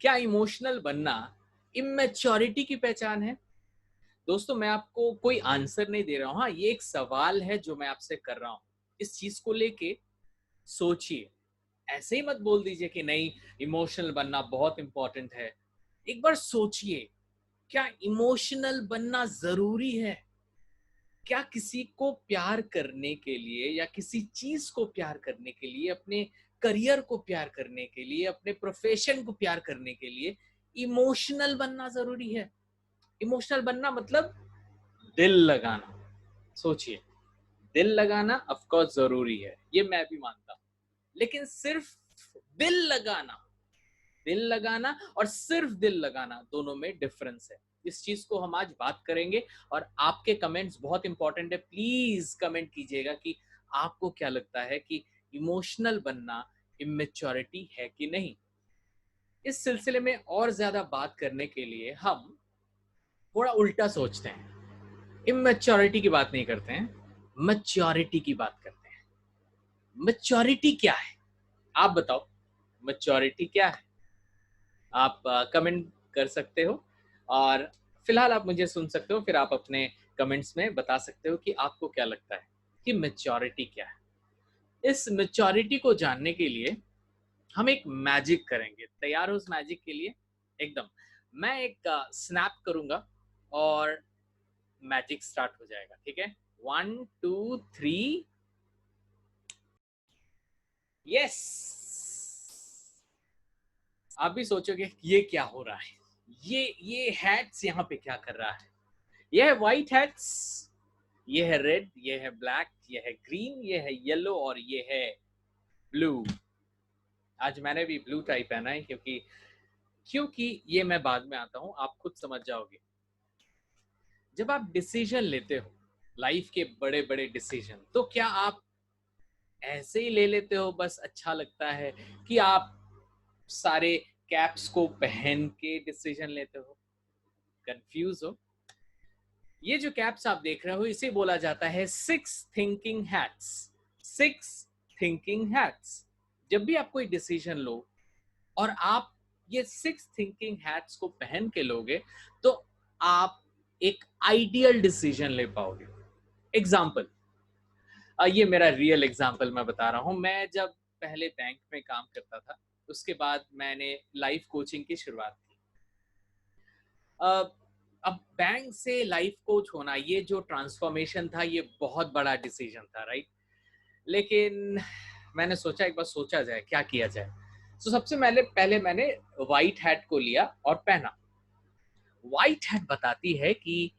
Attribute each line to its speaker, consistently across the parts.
Speaker 1: क्या इमोशनल बनना इमेच्योरिटी की पहचान है? दोस्तों, मैं आपको कोई आंसर नहीं दे रहा हूँ। हाँ, ये एक सवाल है जो मैं आपसे कर रहा हूँ। इस चीज़ को लेके सोचिए। ऐसे ही मत बोल दीजिए कि नहीं, इमोशनल बनना बहुत इम्पोर्टेंट है। एक बार सोचिए, क्या इमोशनल बनना ज़रूरी है? क्या किसी को प्यार करने के लिए या किसी चीज़ को प्यार करने के लिए, अपने करियर को प्यार करने के लिए, अपने प्रोफ़ेशन को प्यार करने के लिए इमोशनल बनना ज़रूरी है? इमोशनल बनना मतलब दिल लगाना। सोचिए, दिल लगाना ऑफ कोर्स ज़रूरी है, ये मैं भी मानता हूँ। लेकिन सिर्फ़ दिल लगाना दिल लगाना और सिर्फ दिल लगाना, दोनों में डिफरेंस है। इस चीज को हम आज बात करेंगे और आपके कमेंट्स बहुत इंपॉर्टेंट है। प्लीज कमेंट कीजिएगा कि आपको क्या लगता है कि इमोशनल बनना इमेच्योरिटी है कि नहीं। इस सिलसिले में और ज्यादा बात करने के लिए हम थोड़ा उल्टा सोचते हैं। इमेच्योरिटी की बात नहीं करते हैं, मैच्योरिटी की बात करते हैं। मैच्योरिटी क्या है? आप बताओ, मैच्योरिटी क्या है? आप कमेंट कर सकते हो और फिलहाल आप मुझे सुन सकते हो, फिर आप अपने कमेंट्स में बता सकते हो कि आपको क्या लगता है कि मैच्योरिटी क्या है। इस मैच्योरिटी को जानने के लिए हम एक मैजिक करेंगे। तैयार हो उस मैजिक के लिए? एकदम। मैं एक स्नैप करूंगा और मैजिक स्टार्ट हो जाएगा, ठीक है? 1 2 3। यस। आप भी सोचोगे ये क्या हो रहा है, ये हैट्स यहाँ पे क्या कर रहा है। ये है व्हाइट हैट्स, ये है रेड, ये है ब्लैक, ये है ग्रीन, ये है येलो और ये है ब्लू। आज मैंने भी ब्लू टाई पहना है क्योंकि क्योंकि ये मैं बाद में आता हूँ, आप खुद समझ जाओगे। जब आप डिसीजन लेते हो, लाइफ के बड़े बड़े डिसीजन, तो क्या आप ऐसे ही ले लेते हो बस अच्छा लगता है, कि आप सारे कैप्स को पहन के डिसीजन लेते हो? कंफ्यूज हो? ये जो कैप्स आप देख रहे हो इसे बोला जाता है six thinking hats. Six thinking hats. जब भी आप कोई डिसीजन लो और आप ये सिक्स थिंकिंग हैट्स को पहन के लोगे, तो आप एक आइडियल डिसीजन ले पाओगे। एग्जाम्पल, ये मेरा रियल एग्जाम्पल मैं बता रहा हूँ। मैं जब पहले बैंक में काम करता था, उसके बाद मैंने लाइफ कोचिंग की शुरुआत की। अ, अब बैंक से लाइफ कोच होना, ये जो ट्रांसफॉर्मेशन था, ये बहुत बड़ा डिसीजन था, राइट? लेकिन मैंने सोचा एक बार सोचा जाए, क्या किया जाए। तो सबसे पहले मैंने व्हाइट हैट को लिया और पहना। व्हाइट हैट बताती है कि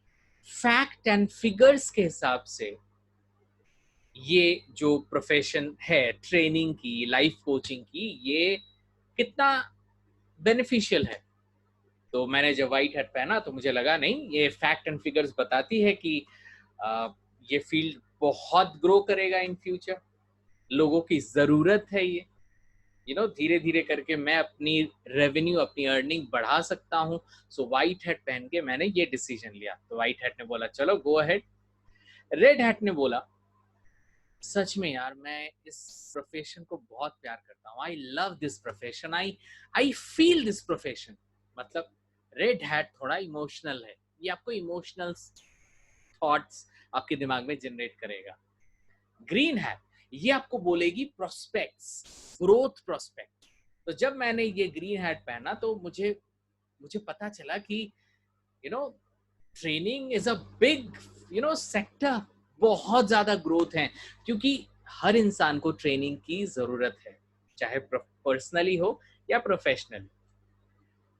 Speaker 1: फैक्ट एंड फिगर्स के हिसाब से ये जो प्रोफेशन है ट्रेनिंग की, लाइफ कोचिंग की, ये कितना बेनिफिशियल है। तो मैंने जब व्हाइट हैट पहना तो मुझे लगा नहीं, ये फैक्ट एंड फिगर्स बताती है कि अ, ये फील्ड बहुत ग्रो करेगा इन फ्यूचर, लोगों की ज़रूरत है ये। धीरे धीरे करके मैं अपनी रेवेन्यू, अपनी अर्निंग बढ़ा सकता हूँ। सो व्हाइट हैट पहन के मैंने ये डिसीजन लिया। तो व्हाइट हैट ने बोला चलो गो अहेड। रेड हैट ने बोला सच में यार, मैं इस प्रोफेशन को बहुत प्यार करता हूँ। I love this profession, I feel this profession. मतलब रेड हैट थोड़ा इमोशनल है, ये आपको इमोशनल थॉट्स आपके दिमाग में जनरेट करेगा। ग्रीन हैट ये आपको बोलेगी प्रोस्पेक्ट्स, ग्रोथ प्रोस्पेक्ट। तो जब मैंने ये ग्रीन हैट पहना तो मुझे मुझे पता चला कि you know training is a big sector, बहुत ज्यादा ग्रोथ है, क्योंकि हर इंसान को ट्रेनिंग की जरूरत है, चाहे पर्सनली हो या प्रोफेशनली।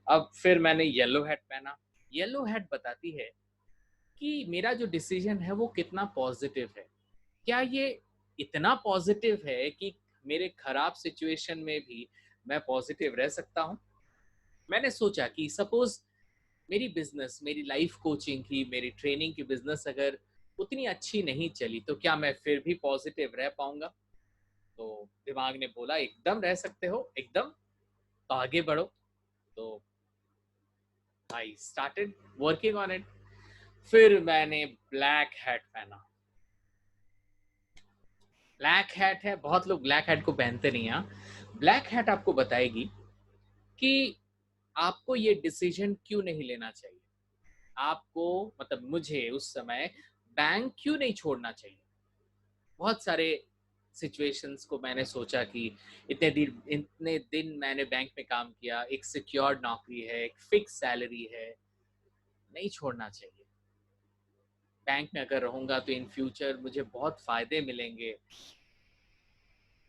Speaker 1: अब फिर मैंने येलो हैट पहना। येलो हैट बताती है कि मेरा जो डिसीजन है वो कितना पॉजिटिव है। क्या ये इतना पॉजिटिव है कि मेरे खराब सिचुएशन में भी मैं पॉजिटिव रह सकता हूँ? मैंने सोचा कि सपोज मेरी बिजनेस, मेरी लाइफ कोचिंग की, मेरी ट्रेनिंग की बिजनेस अगर उतनी अच्छी नहीं चली, तो क्या मैं फिर भी पॉजिटिव रह पाऊंगा? तो दिमाग ने बोला एकदम रह सकते हो, एकदम, तो आगे बढ़ो। तो I started working on it. फिर मैंने ब्लैक हैट पहना। ब्लैक हैट है, बहुत लोग ब्लैक हैट को पहनते नहीं हैं। ब्लैक हैट आपको बताएगी कि आपको ये डिसीजन क्यों नहीं लेना चाहिए? आपको मतलब मुझे उस समय बैंक क्यों नहीं छोड़ना चाहिए? बहुत सारे सिचुएशंस को मैंने सोचा कि इतने दिन मैंने बैंक में काम किया, एक सिक्योर्ड नौकरी है, एक फिक्स सैलरी है, नहीं छोड़ना चाहिए। बैंक में अगर रहूँगा तो इन फ्यूचर मुझे बहुत फ़ायदे मिलेंगे,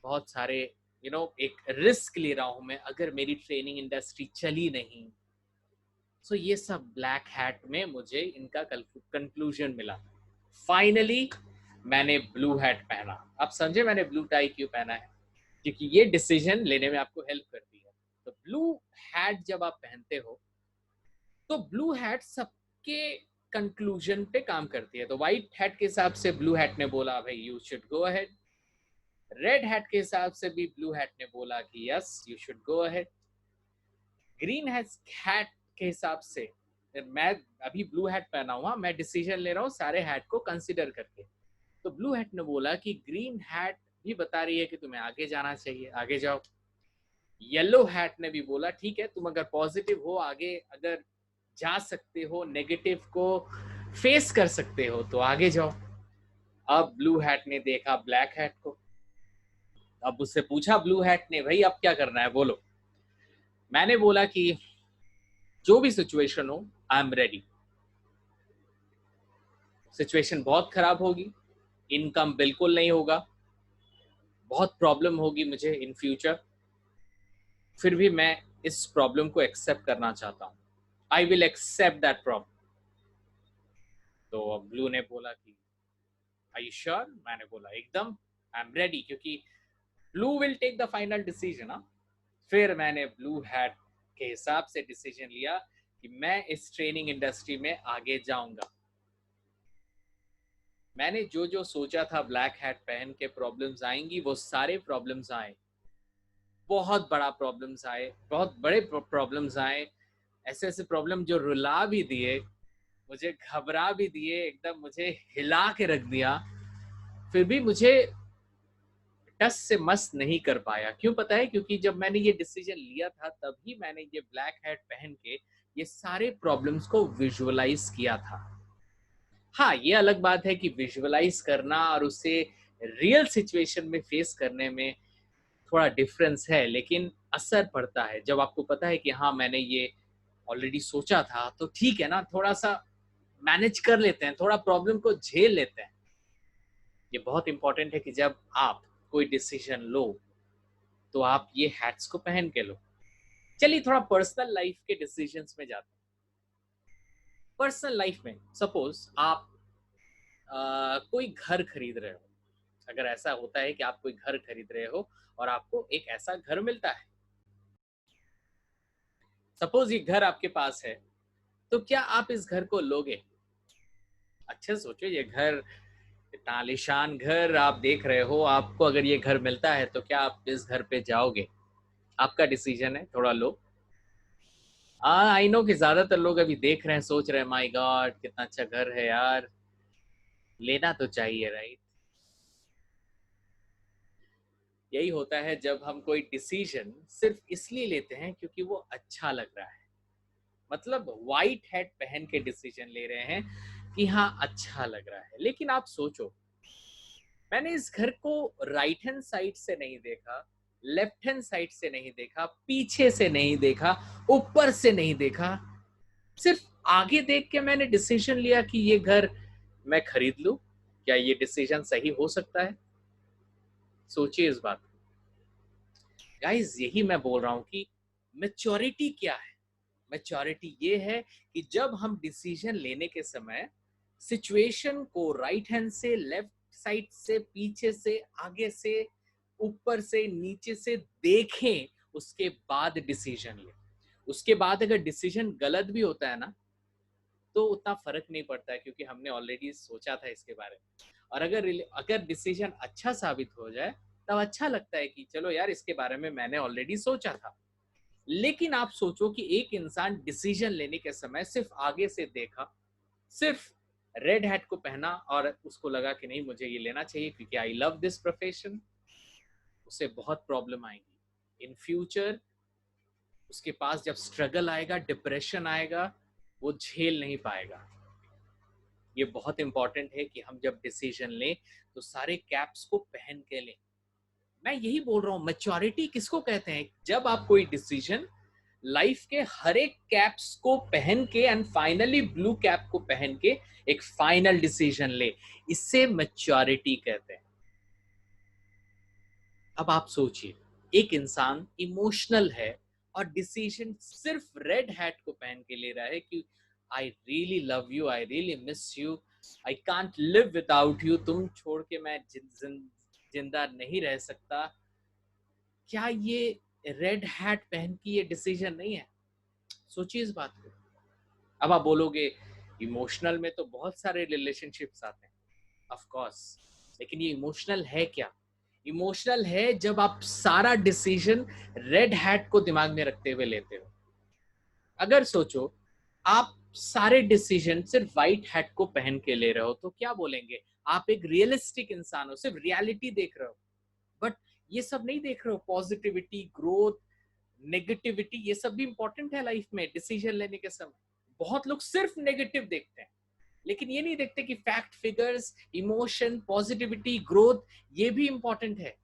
Speaker 1: बहुत सारे एक रिस्क ले रहा हूँ मैं अगर मेरी ट्रेनिंग इंडस्ट्री चली नहीं। सो ये सब ब्लैक हैट में मुझे इनका कंक्लूजन मिला। फाइनली मैंने ब्लू हैट पहना। आप समझे मैंने ब्लू टाई क्यों पहना है? क्योंकि ये डिसीजन लेने में आपको हेल्प करती है। तो ब्लू हैट जब आप पहनते हो तो ब्लू हैट सबके कंक्लूजन पे काम करती है। तो व्हाइट हैट के हिसाब से ब्लू हैट ने बोला भाई you should go ahead. Red hat के हिसाब से भी ब्लू हैट ने बोला कि yes you should go ahead. Green hat के हिसाब से मैं अभी ब्लू हैट पहना हुआ, मैं डिसीजन ले रहा हूँ सारे हैट को कंसिडर करके। तो ब्लू हैट ने बोला कि ग्रीन हैट भी बता रही है कि तुम्हें आगे जाना चाहिए, आगे जाओ। येलो हैट ने भी बोला ठीक है, तुम अगर पॉजिटिव हो, आगे अगर जा सकते हो, नेगेटिव को फेस कर सकते हो तो आगे जाओ। अब ब्लू हैट ने देखा ब्लैक हैट को, अब उससे पूछा ब्लू हैट ने भाई अब क्या करना है बोलो। मैंने बोला कि जो भी सिचुएशन हो आई एम रेडी। सिचुएशन बहुत खराब होगी, इनकम बिल्कुल नहीं होगा, बहुत प्रॉब्लम होगी मुझे इन फ्यूचर, फिर भी मैं इस प्रॉब्लम को एक्सेप्ट करना चाहता हूँ। I will accept that problem. तो ब्लू ने बोला कि आर यू श्योर? मैंने बोला एकदम, आई एम रेडी, क्योंकि blue will take the final decision. फिर मैंने ब्लू हैट के हिसाब से डिसीजन लिया कि मैं इस ट्रेनिंग इंडस्ट्री में आगे जाऊंगा। मैंने जो जो सोचा था ब्लैक हैट पहन के प्रॉब्लम्स आएंगी, वो सारे प्रॉब्लम्स आए, बहुत बड़ा प्रॉब्लम्स आए, बहुत बड़े प्रॉब्लम्स आए। ऐसे ऐसे प्रॉब्लम जो रुला भी दिए, मुझे घबरा भी दिए, एकदम मुझे हिला के रख दिया, फिर भी मुझे टस से मस नहीं कर पाया। क्यों पता है? क्योंकि जब मैंने ये डिसीजन लिया था तभी मैंने ये ब्लैक हैट पहन के ये सारे प्रॉब्लम्स को विजुअलाइज किया था। हाँ, ये अलग बात है कि विजुअलाइज करना और उसे रियल सिचुएशन में फेस करने में थोड़ा डिफरेंस है, लेकिन असर पड़ता है जब आपको पता है कि हाँ मैंने ये ऑलरेडी सोचा था, तो ठीक है ना, थोड़ा सा मैनेज कर लेते हैं, थोड़ा प्रॉब्लम को झेल लेते हैं। ये बहुत इंपॉर्टेंट है कि जब आप कोई डिसीजन लो तो आप ये हैट्स को पहन के लो। चलिए थोड़ा पर्सनल लाइफ के डिसीजंस में जाते हैं। पर्सनल लाइफ में सपोज आप कोई घर खरीद रहे हो। अगर ऐसा होता है कि आप कोई घर खरीद रहे हो और आपको एक ऐसा घर मिलता है, सपोज ये घर आपके पास है, तो क्या आप इस घर को लोगे? अच्छे से सोचो, ये घर इतना आलीशान घर आप देख रहे हो, आपको अगर ये घर मिलता है तो क्या आप इस घर पे जाओगे? आपका डिसीजन है, थोड़ा लो। हाँ आई नो कि ज्यादातर लोग अभी देख रहे हैं, सोच रहे हैं माय गॉड कितना अच्छा घर है यार, लेना तो चाहिए, राइट? यही होता है जब हम कोई डिसीजन सिर्फ इसलिए लेते हैं क्योंकि वो अच्छा लग रहा है। मतलब व्हाइट हैट पहन के डिसीजन ले रहे हैं कि हाँ अच्छा लग रहा है। लेकिन आप सोचो, मैंने इस घर को राइट हैंड साइड से नहीं देखा, लेफ्ट हैंड साइड से नहीं देखा, पीछे से नहीं देखा, ऊपर से नहीं देखा, सिर्फ आगे देख के मैंने डिसीजन लिया कि ये घर मैं खरीद लूं। क्या ये डिसीजन सही हो सकता है? सोचिए इस बात। गाइस यही मैं बोल रहा हूं कि मैच्योरिटी क्या है। मैच्योरिटी ये है कि जब हम डिसीजन लेने के समय सिचुएशन को राइट हैंड से, लेफ्ट साइड से, पीछे से, आगे से, ऊपर से, नीचे से देखें, उसके बाद डिसीजन लें। उसके बाद अगर डिसीजन गलत भी होता है ना तो उतना फर्क नहीं पड़ता है, क्योंकि हमने ऑलरेडी सोचा था इसके बारे में। और अगर अगर डिसीजन अच्छा साबित हो जाए तब अच्छा लगता है कि चलो यार इसके बारे में मैंने ऑलरेडी सोचा था। लेकिन आप सोचो कि एक इंसान डिसीजन लेने के समय सिर्फ आगे से देखा, सिर्फ रेड हैट को पहना और उसको लगा कि नहीं मुझे ये लेना चाहिए क्योंकि आई लव दिस प्रोफेशन, उसे बहुत प्रॉब्लम आएगी इन फ्यूचर। उसके पास जब स्ट्रगल आएगा, डिप्रेशन आएगा, वो झेल नहीं पाएगा। ये बहुत इंपॉर्टेंट है कि हम जब डिसीजन लें तो सारे कैप्स को पहन के लें। मैं यही बोल रहा हूँ, मैच्योरिटी किसको कहते हैं? जब आप कोई डिसीजन लाइफ के हर एक कैप्स को पहन के एंड फाइनली ब्लू कैप को पहन के एक फाइनल डिसीजन ले, इससे मैच्योरिटी कहते हैं। अब आप सोचिए, एक इंसान इमोशनल है और डिसीजन सिर्फ रेड हैट को पहन के ले रहा है कि I really love you, I really miss you, I can't live without you, तुम छोड़ के मैं जिंदा नहीं रह सकता। क्या ये रेड हैट पहन की ये डिसीजन नहीं है? सोचिए इस बात को। अब आप बोलोगे इमोशनल में तो बहुत सारे रिलेशनशिप्स आते हैं, ऑफ कोर्स, लेकिन ये इमोशनल है क्या? इमोशनल है जब आप सारा डिसीजन रेड हैट को दिमाग में रखते हुए लेते हो। अगर सोचो आप सारे डिसीजन सिर्फ व्हाइट हैट को पहन के ले रहे हो तो क्या बोलेंगे? आप एक रियलिस्टिक इंसान हो, सिर्फ रियलिटी देख रहे हो, बट ये सब नहीं देख रहे हो। पॉजिटिविटी, ग्रोथ, नेगेटिविटी, ये सब भी इंपॉर्टेंट है लाइफ में डिसीजन लेने के समय। बहुत लोग सिर्फ नेगेटिव देखते हैं, लेकिन ये नहीं देखते कि fact, figures, emotion, positivity, growth ये भी इंपॉर्टेंट है।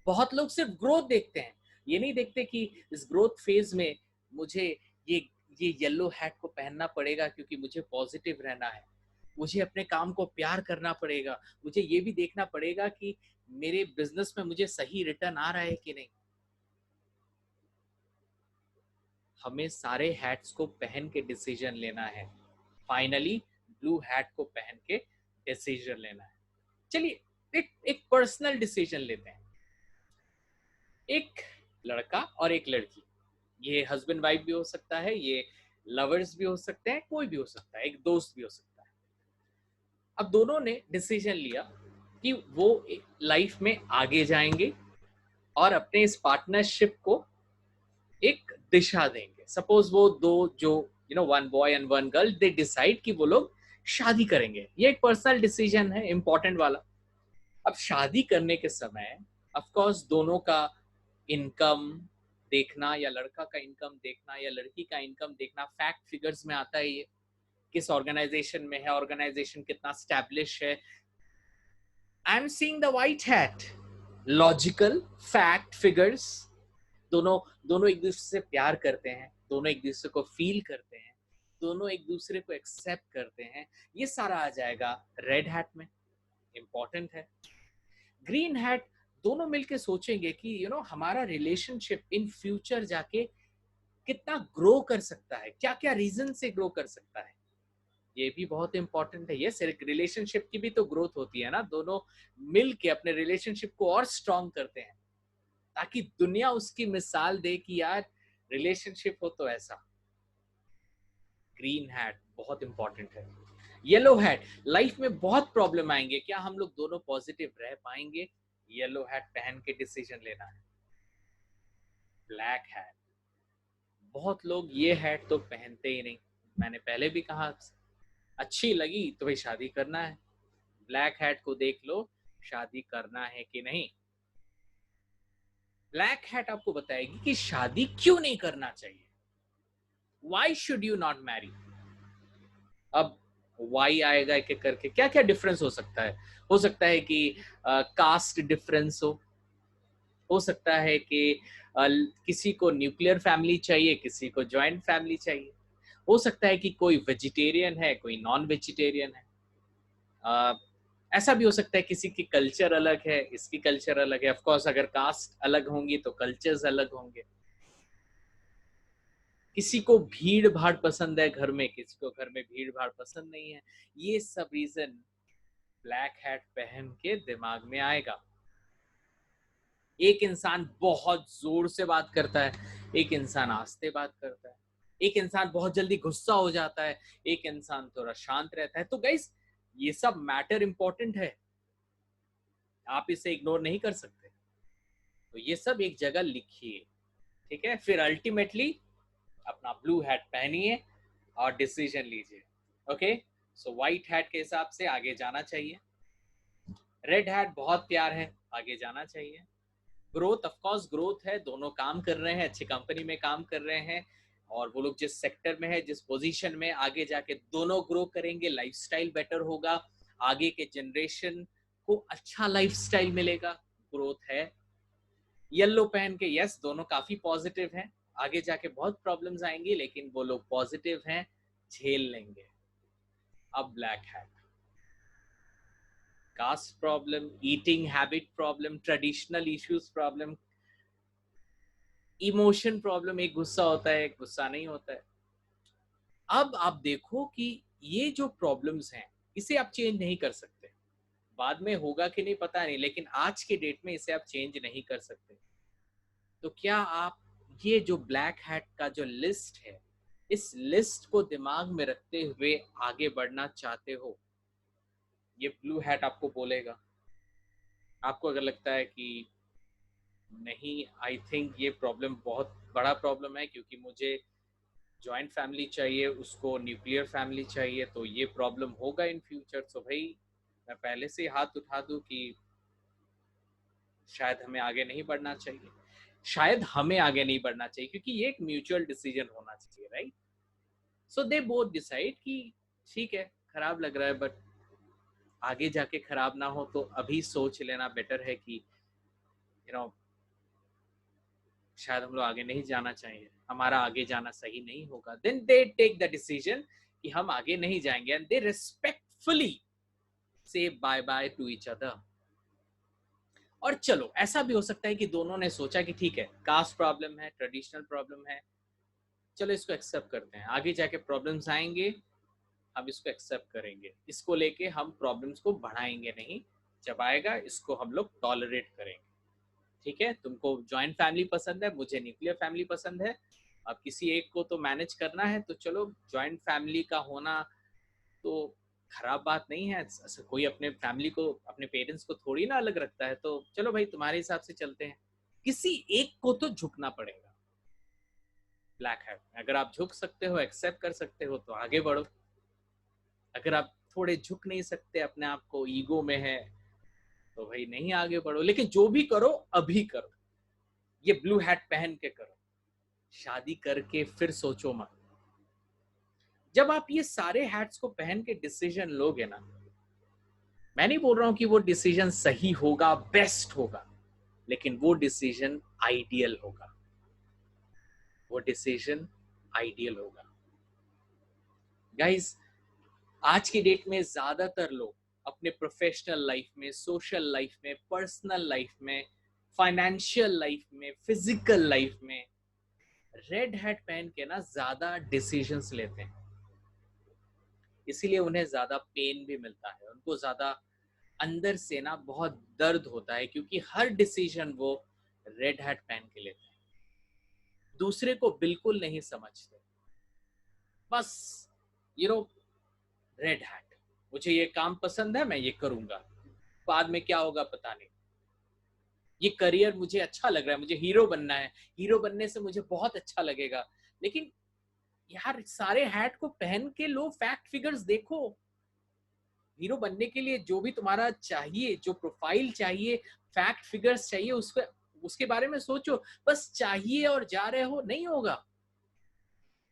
Speaker 1: बहुत लोग सिर्फ ग्रोथ देखते हैं, ये नहीं देखते कि इस ग्रोथ फेज में मुझे ये ये येलो हैट को पहनना पड़ेगा क्योंकि मुझे पॉजिटिव रहना है, मुझे अपने काम को प्यार करना पड़ेगा, मुझे ये भी देखना पड़ेगा कि मेरे बिजनेस में मुझे सही रिटर्न आ रहा है कि नहीं। हमें सारे हैट्स को पहन के डिसीजन लेना है, फाइनली ब्लू हैट को पहन के डिसीजन लेना है। चलिए एक पर्सनल डिसीजन लेते हैं। एक लड़का और एक लड़की, ये हस्बैंड वाइफ भी हो सकता है, ये लवर्स भी हो सकते हैं, कोई भी हो सकता है, एक दोस्त भी हो सकता है। अब दोनों ने डिसीजन लिया कि वो लाइफ में आगे जाएंगे और अपने इस पार्टनरशिप को एक दिशा देंगे। सपोज वो दो जो one boy and one girl, they decide कि वो लोग शादी करेंगे। ये एक पर्सनल डिसीजन है, इंपॉर्टेंट वाला। अब शादी करने के समय ऑफ कोर्स दोनों का इनकम देखना, या लड़का का इनकम देखना या लड़की का इनकम देखना, फैक्ट फिगर्स में आता है। ये किस ऑर्गेनाइजेशन में है, ऑर्गेनाइजेशन कितना स्टैब्लिश है। I am seeing the white hat, logical, fact, figures, दोनों दोनों एक दूसरे से प्यार करते हैं, दोनों एक दूसरे को फील करते हैं, दोनों एक दूसरे को एक्सेप्ट करते हैं, ये सारा आ जाएगा रेड हैट में, इंपॉर्टेंट है। ग्रीन हैट, दोनों मिलके सोचेंगे कि हमारा रिलेशनशिप इन फ्यूचर जाके कितना ग्रो कर सकता है, क्या क्या रीजन से ग्रो कर सकता है, ये भी बहुत इंपॉर्टेंट है। ये सिर्फ रिलेशनशिप की भी तो ग्रोथ होती है ना, दोनों मिल के अपने रिलेशनशिप को और स्ट्रॉन्ग करते हैं ताकि दुनिया उसकी मिसाल दे कि यार रिलेशनशिप हो तो ऐसा। ग्रीन हैट बहुत इंपॉर्टेंट है। येलो हैट, लाइफ में बहुत प्रॉब्लम आएंगे, क्या हम लोग दोनों पॉजिटिव रह पाएंगे? येलो हैट पहन के डिसीजन लेना है। ब्लैक हैट, बहुत लोग ये हैट तो पहनते ही नहीं। मैंने पहले भी कहा, अच्छी लगी तो भाई शादी करना है, ब्लैक हैट को देख लो शादी करना है कि नहीं। ब्लैक हैट आपको बताएगी कि शादी क्यों नहीं करना चाहिए, why should you not marry. अब वाई आएगा एक एक करके, क्या क्या डिफरेंस हो सकता है कि कास्ट डिफरेंस हो सकता है कि किसी को न्यूक्लियर फैमिली चाहिए, किसी को जॉइंट फैमिली चाहिए, हो सकता है कि कोई वेजिटेरियन है, कोई नॉन वेजिटेरियन है, ऐसा भी हो सकता है किसी की कल्चर अलग है, इसकी कल्चर अलग है। ऑफ कोर्स अगर कास्ट अलग होंगी तो कल्चर्स अलग होंगे। किसी को भीड़ भाड़ पसंद है घर में, किसी को घर में भीड़ भाड़ पसंद नहीं है। ये सब रीजन ब्लैक हैट पहन के दिमाग में आएगा। एक इंसान बहुत जोर से बात करता है, एक इंसान आस्ते बात करता है, एक इंसान बहुत जल्दी गुस्सा हो जाता है, एक इंसान थोड़ा शांत रहता है। तो गाइस ये सब मैटर इंपॉर्टेंट है, आप इसे इग्नोर नहीं कर सकते। तो ये सब एक जगह लिखिए, ठीक है? फिर अल्टीमेटली अपना ब्लू हैट पहनिए और डिसीजन लीजिए। ओके, सो व्हाइट हैट के हिसाब से आगे जाना चाहिए, रेड हैट बहुत प्यार है, आगे जाना चाहिए। ग्रोथ, ऑफ कोर्स ग्रोथ है, दोनों काम कर रहे हैं, अच्छी कंपनी में काम कर रहे हैं, और वो लोग जिस सेक्टर में है, जिस पोजीशन में, आगे जाके दोनों ग्रो करेंगे, लाइफस्टाइल बेटर होगा, आगे के जनरेशन को अच्छा लाइफस्टाइल मिलेगा, ग्रोथ है। येलो पहन के यस, दोनों काफी पॉजिटिव हैं, आगे जाके बहुत प्रॉब्लम्स आएंगी, लेकिन वो लोग पॉजिटिव हैं, झेल लेंगे। अब black hat, caste problem, eating habit problem, traditional issues problem, emotion problem, एक गुस्सा होता है, एक गुस्सा नहीं होता है। अब आप देखो कि ये जो प्रॉब्लम्स हैं, इसे आप चेंज नहीं कर सकते, बाद में होगा कि नहीं पता नहीं, लेकिन आज के डेट में इसे आप चेंज नहीं कर सकते। तो क्या आप ये जो ब्लैक हैट का जो लिस्ट है, इस लिस्ट को दिमाग में रखते हुए आगे बढ़ना चाहते हो? ये ब्लू हैट आपको बोलेगा। आपको अगर लगता है कि नहीं, आई थिंक ये प्रॉब्लम बहुत बड़ा प्रॉब्लम है, क्योंकि मुझे जॉइंट फैमिली चाहिए, उसको न्यूक्लियर फैमिली चाहिए, तो ये प्रॉब्लम होगा इन फ्यूचर, तो भाई मैं पहले से हाथ उठा दूं कि शायद हमें आगे नहीं बढ़ना चाहिए, शायद हमें आगे नहीं बढ़ना चाहिए, क्योंकि ये एक म्यूचुअल डिसीजन होना चाहिए, right? So they both decide कि ठीक है, खराब लग रहा है, बट आगे जाके खराब ना हो, तो अभी सोच लेना बेटर है कि यू नो शायद हम लोग आगे नहीं जाना चाहिए, हमारा आगे जाना सही नहीं होगा, then they take the decision कि हम आगे नहीं जाएंगे, and they respectfully say bye bye to each other. और चलो, ऐसा भी हो सकता है कि दोनों ने सोचा कि ठीक है, कास्ट प्रॉब्लम है, ट्रेडिशनल प्रॉब्लम है, चलो इसको एक्सेप्ट करते हैं, आगे जाके प्रॉब्लम्स आएंगे, हम इसको एक्सेप्ट करेंगे, इसको लेके हम प्रॉब्लम्स को बढ़ाएंगे नहीं, जब आएगा इसको हम लोग टॉलरेट करेंगे। ठीक है, तुमको जॉइंट फैमिली पसंद है, मुझे न्यूक्लियर फैमिली पसंद है, अब किसी एक को तो मैनेज करना है, तो चलो जॉइंट फैमिली का होना तो खराब बात नहीं है, कोई अपने फैमिली को, अपने पेरेंट्स को थोड़ी ना अलग रखता है, तो चलो भाई तुम्हारे हिसाब से चलते हैं, किसी एक को तो झुकना पड़ेगा। ब्लैक हैट, अगर आप झुक सकते हो, एक्सेप्ट कर सकते हो, तो आगे बढ़ो, अगर आप थोड़े झुक नहीं सकते, अपने आप को ईगो में है, तो भाई नहीं आगे बढ़ो, लेकिन जो भी करो अभी करो, ये ब्लू हैट पहन के करो, शादी करके फिर सोचो मत। जब आप ये सारे हैट्स को पहन के डिसीजन लोगे ना, मैं नहीं बोल रहा हूं कि वो डिसीजन सही होगा, बेस्ट होगा, लेकिन वो डिसीजन आइडियल होगा, वो डिसीजन आइडियल होगा। गाइस, आज की डेट में ज्यादातर लोग अपने प्रोफेशनल लाइफ में, सोशल लाइफ में, पर्सनल लाइफ में, फाइनेंशियल लाइफ में, फिजिकल लाइफ में रेड हैट पहन के ना ज्यादा डिसीजंस लेते हैं, इसीलिए उन्हें ज्यादा पेन भी मिलता है, उनको ज्यादा अंदर से ना बहुत दर्द होता है, क्योंकि हर डिसीजन वो रेड हैट पहन के लेते हैं, दूसरे को बिल्कुल नहीं समझते, बस यू नो रेड हैट, मुझे ये काम पसंद है, मैं ये करूंगा, बाद में क्या होगा पता नहीं, ये करियर मुझे अच्छा लग रहा है, मुझे हीरो बनना है, हीरो बनने से मुझे बहुत अच्छा लगेगा, लेकिन यार सारे हैट को पहन के लो, फैक्ट फिगर्स देखो, हीरो बनने के लिए जो भी तुम्हारा चाहिए, जो प्रोफाइल चाहिए, फैक्ट फिगर्स चाहिए, उसके बारे में सोचो, बस चाहिए और जा रहे हो, नहीं होगा।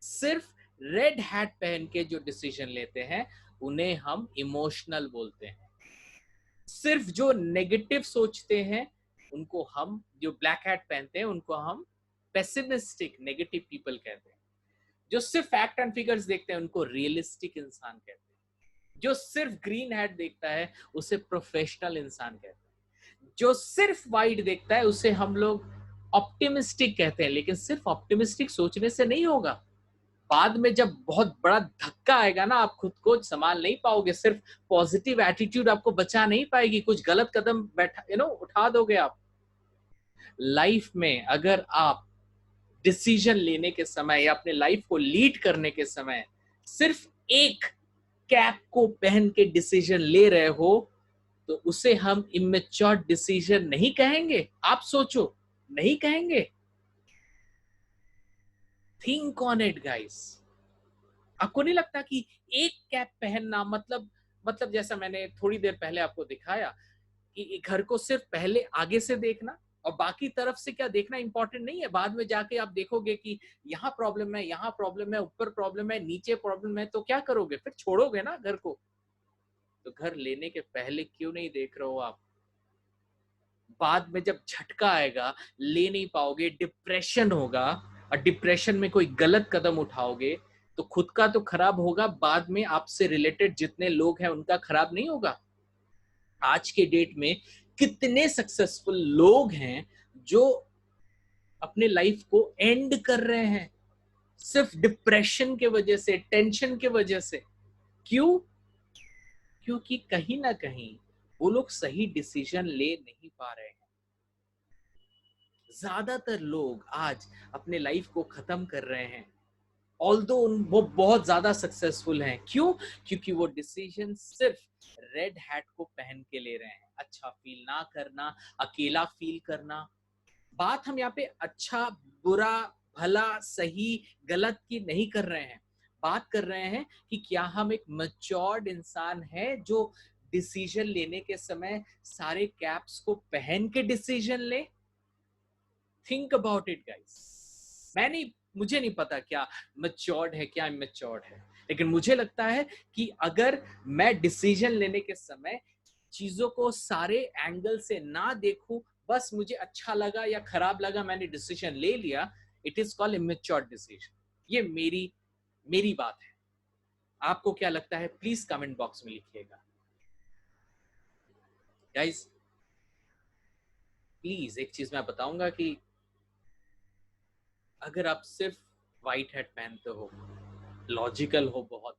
Speaker 1: सिर्फ रेड हैट पहन के जो डिसीजन लेते हैं उन्हें हम इमोशनल बोलते हैं, सिर्फ जो नेगेटिव सोचते हैं उनको हम, जो ब्लैक हैट पहनते हैं उनको हम पेसिमिस्टिक नेगेटिव पीपल कहते हैं, जो सिर्फ फैक्ट एंड फिगर्स देखते हैं उनको रियलिस्टिक इंसान कहते हैं, जो सिर्फ ग्रीन हैट देखता है उसे प्रोफेशनल इंसान कहते हैं, जो सिर्फ वाइट देखता है उसे हम लोग ऑप्टिमिस्टिक कहते हैं, लेकिन सिर्फ ऑप्टिमिस्टिक सोचने से नहीं होगा, बाद में जब बहुत बड़ा धक्का आएगा ना, आप खुद को संभाल नहीं पाओगे, सिर्फ पॉजिटिव एटीट्यूड आपको बचा नहीं पाएगी, कुछ गलत कदम बैठा उठा दोगे आप। लाइफ में अगर आप डिसीजन लेने के समय या अपने लाइफ को लीड करने के समय सिर्फ एक कैप को पहन के डिसीजन ले रहे हो, तो उसे हम इमेच्योर डिसीजन नहीं कहेंगे? आप सोचो, नहीं कहेंगे? Think on it guys. आपको नहीं लगता कि एक कैप पहनना मतलब जैसा मैंने थोड़ी देर पहले आपको दिखाया कि घर को सिर्फ पहले आगे से देखना और बाकी तरफ से क्या देखना इंपॉर्टेंट नहीं है। बाद में जाके आप देखोगे कि यहाँ प्रॉब्लम है, यहाँ प्रॉब्लम है, ऊपर प्रॉब्लम है, नीचे प्रॉब्लम है, तो क्या करोगे? फिर छोड़ोगे ना घर को। तो घर लेने के पहले क्यों नहीं देख रहे हो आप? बाद में जब झटका आएगा, ले नहीं पाओगे, डिप्रेशन होगा, और डिप्रेशन में कोई गलत कदम उठाओगे तो खुद का तो खराब होगा, बाद में आपसे रिलेटेड जितने लोग हैं उनका खराब नहीं होगा। आज के डेट में कितने सक्सेसफुल लोग हैं जो अपने लाइफ को एंड कर रहे हैं सिर्फ डिप्रेशन के वजह से, टेंशन के वजह से। क्यों? क्योंकि कहीं ना कहीं वो लोग सही डिसीजन ले नहीं पा रहे हैं। ज्यादातर लोग आज अपने लाइफ को खत्म कर रहे हैं, ऑल्दो वो बहुत ज्यादा सक्सेसफुल हैं। क्यों? क्योंकि वो डिसीजन सिर्फ रेड हैट को पहन के ले रहे हैं। अच्छा फील ना करना, अकेला फील करना। बात हम यहाँ पे अच्छा, बुरा, भला, सही, गलत की नहीं कर रहे हैं। बात कर रहे हैं कि क्या हम एक मैच्योर्ड इंसान है जो डिसीजन लेने के समय सारे कैप्स को पहन के डिसीजन ले। Think about it guys. मुझे नहीं पता क्या मैच्योर्ड है, क्या इमैच्योर्ड है, लेकिन मुझे लगता है कि अगर मैं डिसीजन लेने के समय चीजों को सारे एंगल से ना देखूं, बस मुझे अच्छा लगा या खराब लगा, मैंने डिसीजन ले लिया, इट इज कॉल्ड इमैच्योर्ड डिसीजन। ये मेरी बात है। आपको क्या लगता है? प्लीज कमेंट बॉक्स में लिखिएगा गाइस। प्लीज एक चीज मैं बताऊंगा कि अगर आप सिर्फ व्हाइट हैट पहनते हो, लॉजिकल हो बहुत,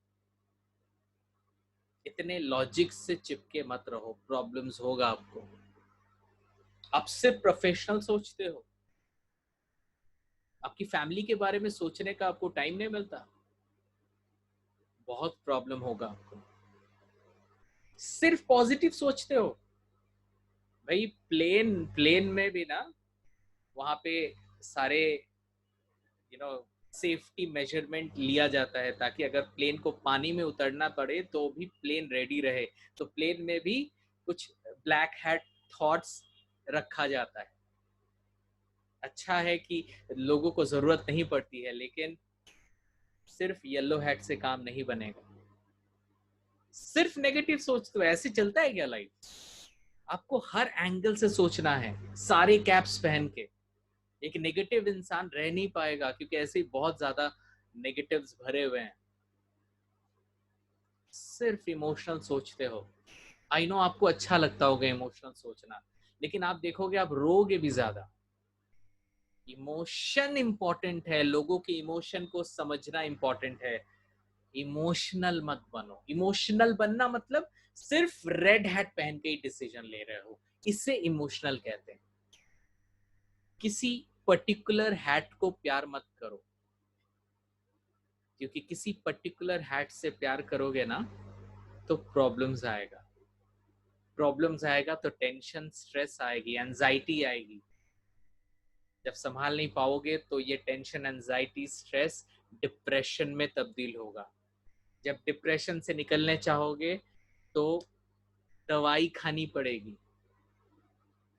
Speaker 1: इतने लॉजिक से चिपके मत रहो, प्रॉब्लम्स होगा आपको। आप सिर्फ प्रोफेशनल सोचते हो, आपकी फैमिली के बारे में सोचने का आपको टाइम नहीं मिलता, बहुत प्रॉब्लम होगा आपको। सिर्फ पॉजिटिव सोचते हो, भाई प्लेन में भी ना वहां पे सारे सेफ्टी मेजरमेंट लिया जाता है, ताकि अगर प्लेन को पानी में उतरना पड़े तो भी प्लेन रेडी रहे। तो प्लेन में भी कुछ ब्लैक हैट थॉट्स रखा जाता है। अच्छा है कि लोगों को जरूरत नहीं पड़ती है, लेकिन सिर्फ येलो हैट से काम नहीं बनेगा। सिर्फ नेगेटिव सोचते हो, ऐसे चलता है क्या लाइफ? आपको हर एंगल से सोचना है, सारे कैप्स पहन के। एक नेगेटिव इंसान रह नहीं पाएगा, क्योंकि ऐसे ही बहुत ज्यादा नेगेटिव्स भरे हुए हैं। सिर्फ इमोशनल सोचते हो। आई नो आपको अच्छा लगता होगा इमोशनल सोचना, लेकिन आप देखोगे आप रोगे भी ज्यादा। इमोशन इंपॉर्टेंट है, लोगों के इमोशन को समझना इंपॉर्टेंट है। इमोशनल मत बनो। इमोशनल बनना मतलब सिर्फ रेड हैट पहन के ही डिसीजन ले रहे हो, इसे इमोशनल कहते हैं। किसी पर्टिकुलर हैट को प्यार मत करो, क्योंकि किसी पर्टिकुलर हैट से प्यार करोगे ना तो प्रॉब्लम्स आएगा। प्रॉब्लम्स आएगा तो टेंशन, स्ट्रेस आएगी, एंजाइटी आएगी। जब संभाल नहीं पाओगे तो ये टेंशन, एंजाइटी, स्ट्रेस डिप्रेशन में तब्दील होगा। जब डिप्रेशन से निकलने चाहोगे तो दवाई खानी पड़ेगी।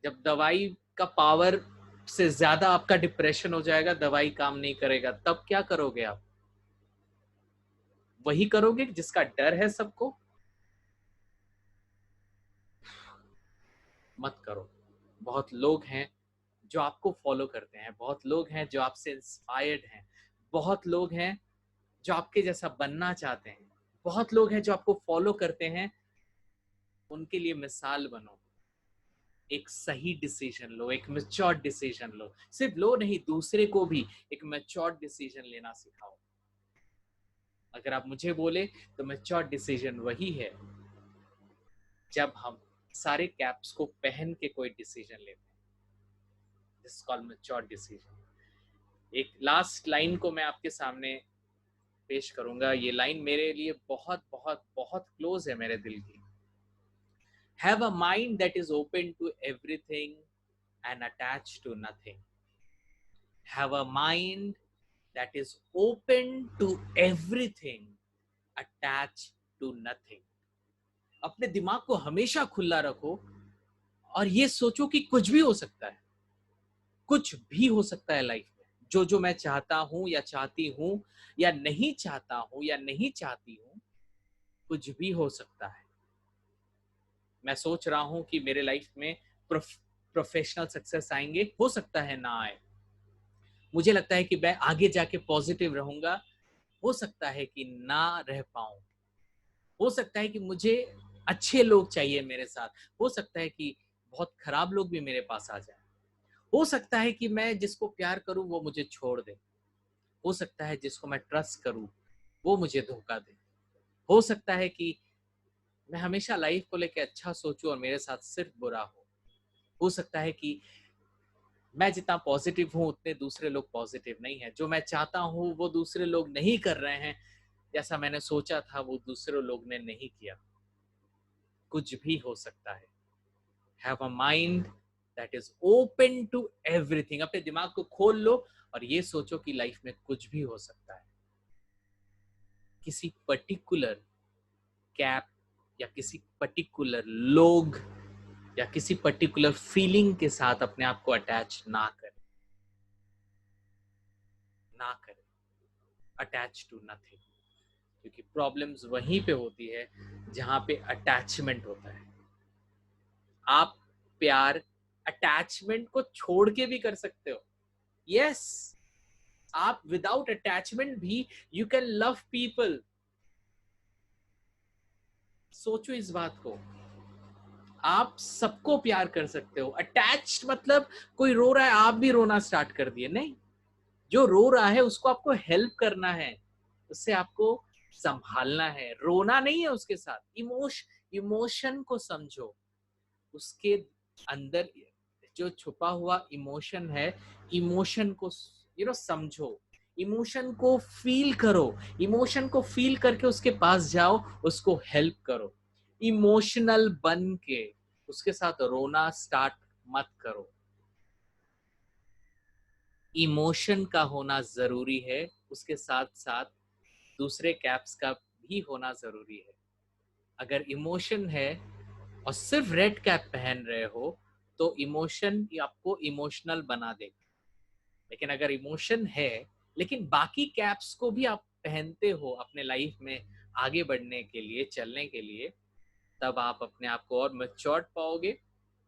Speaker 1: जब दवाई का पावर से ज्यादा आपका डिप्रेशन हो जाएगा, दवाई काम नहीं करेगा, तब क्या करोगे आप? वही करोगे जिसका डर है सबको। मत करो। बहुत लोग हैं जो आपको फॉलो करते हैं, बहुत लोग हैं जो आपसे इंस्पायर्ड हैं, बहुत लोग हैं जो आपके जैसा बनना चाहते हैं, बहुत लोग हैं जो आपको फॉलो करते हैं। उनके लिए मिसाल बनो। एक सही डिसीजन लो, एक मैच्योर डिसीजन लो। सिर्फ लो नहीं, दूसरे को भी एक मैच्योर डिसीजन लेना सिखाओ। अगर आप मुझे बोले तो मैच्योर डिसीजन वही है जब हम सारे कैप्स को पहन के कोई डिसीजन लेते हैं। This is called mature decision. एक लास्ट लाइन को मैं आपके सामने पेश करूंगा। ये लाइन मेरे लिए बहुत बहुत बहुत क्लोज है मेरे दिल की। Have a mind that is open to everything and attached to nothing. Have a mind that is open to everything, attached to nothing. अपने दिमाग को हमेशा खुला रखो और ये सोचो कि कुछ भी हो सकता है। कुछ भी हो सकता है लाइफ में, जो जो मैं चाहता हूं या चाहती हूं या नहीं चाहता हूं या नहीं चाहती हूं, कुछ भी हो सकता है। मैं सोच रहा हूं कि मेरे लाइफ में प्रोफेशनल सक्सेस आएंगे, हो सकता है ना आए। मुझे लगता है कि मैं आगे जाके पॉजिटिव रहूंगा, हो सकता है कि ना रह पाऊं। हो सकता है कि मुझे अच्छे लोग चाहिए मेरे साथ, हो सकता है कि बहुत खराब लोग भी मेरे पास आ जाए, हो सकता है कि मैं जिसको प्यार करूं वो मुझे छोड़ दे, हो सकता है जिसको मैं ट्रस्ट करूं वो मुझे धोखा दे, हो सकता है कि मैं हमेशा लाइफ को लेकर अच्छा सोचूं और मेरे साथ सिर्फ बुरा हो सकता है कि मैं जितना पॉजिटिव हूं उतने दूसरे लोग पॉजिटिव नहीं है, जो मैं चाहता हूं वो दूसरे लोग नहीं कर रहे हैं, जैसा मैंने सोचा था वो दूसरे लोग ने नहीं किया। कुछ भी हो सकता है। Have a mind that is open to everything. अपने दिमाग को खोल लो और ये सोचो कि लाइफ में कुछ भी हो सकता है। किसी पर्टिकुलर कैप या किसी पर्टिकुलर लोग या किसी पर्टिकुलर फीलिंग के साथ अपने आप को अटैच ना करें, ना करें। अटैच टू नथिंग, क्योंकि प्रॉब्लम्स वहीं पे होती है जहां पे अटैचमेंट होता है। आप प्यार अटैचमेंट को छोड़ के भी कर सकते हो। यस, आप विदाउट अटैचमेंट भी यू कैन लव पीपल। सोचो इस बात को, आप सबको प्यार कर सकते हो। अटैच्ड मतलब कोई रो रहा है आप भी रोना स्टार्ट कर दिए, नहीं। जो रो रहा है उसको आपको हेल्प करना है, उससे आपको संभालना है, रोना नहीं है उसके साथ। इमोशन को समझो, उसके अंदर जो छुपा हुआ इमोशन है, इमोशन को समझो, इमोशन को फील करो, इमोशन को फील करके उसके पास जाओ, उसको हेल्प करो। इमोशनल बन के उसके साथ रोना स्टार्ट मत करो। इमोशन का होना जरूरी है, उसके साथ साथ दूसरे कैप्स का भी होना जरूरी है। अगर इमोशन है और सिर्फ रेड कैप पहन रहे हो तो इमोशन आपको इमोशनल बना देगा। लेकिन अगर इमोशन है लेकिन बाकी कैप्स को भी आप पहनते हो अपने लाइफ में आगे बढ़ने के लिए, चलने के लिए, तब आप अपने आप को और मैच्योर्ड पाओगे।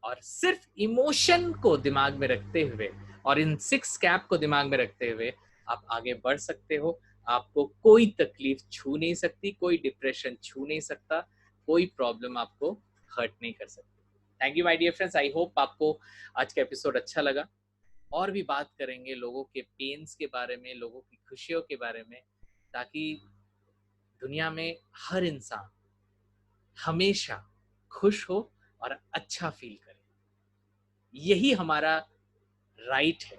Speaker 1: और सिर्फ इमोशन को दिमाग में रखते हुए और इन 6 कैप को दिमाग में रखते हुए आप आगे बढ़ सकते हो। आपको कोई तकलीफ छू नहीं सकती, कोई डिप्रेशन छू नहीं सकता, कोई प्रॉब्लम आपको हर्ट नहीं कर सकती। Thank you my dear friends, I hope आपको आज का एपिसोड अच्छा लगा। और भी बात करेंगे लोगों के पेन्स के बारे में, लोगों की खुशियों के बारे में, ताकि दुनिया में हर इंसान हमेशा खुश हो और अच्छा फील करे। यही हमारा राइट है,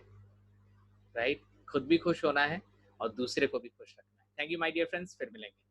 Speaker 1: राइट? खुद भी खुश होना है और दूसरे को भी खुश रखना है। Thank you my dear friends, फिर मिलेंगे।